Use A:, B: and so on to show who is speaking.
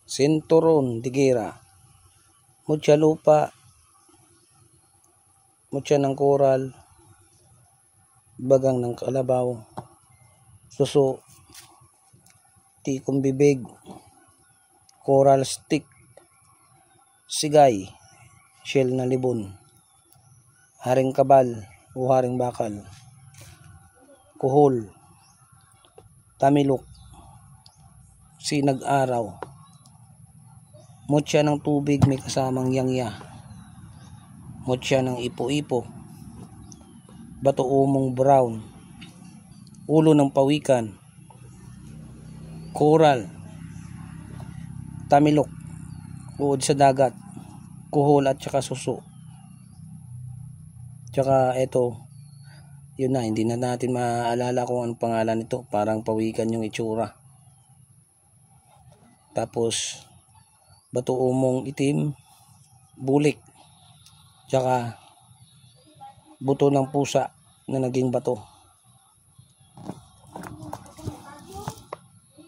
A: Sinturon de Guerra, Mucha Lupa, Mucha ng Coral, Bagang ng Kalabaw, Suso, Tikong Bibig, Coral Stick, Sigay, Shell na Libon, Haring Kabal o Haring Bakal, Kuhol, Tamilok, Sinag Araw, Mutya ng Tubig may kasamang yangya, Mutya ng Ipo-Ipo, Bato Umong Brown, Ulo ng Pawikan, Coral, Tamilok, Uod sa Dagat, Kuhol at saka Suso. Tsaka eto, yun na, hindi na natin maaalala kung anong pangalan nito, parang pawikan yung itsura. Tapos Bato Umong Itim, Bulik, tsaka Buto ng Pusa na naging bato.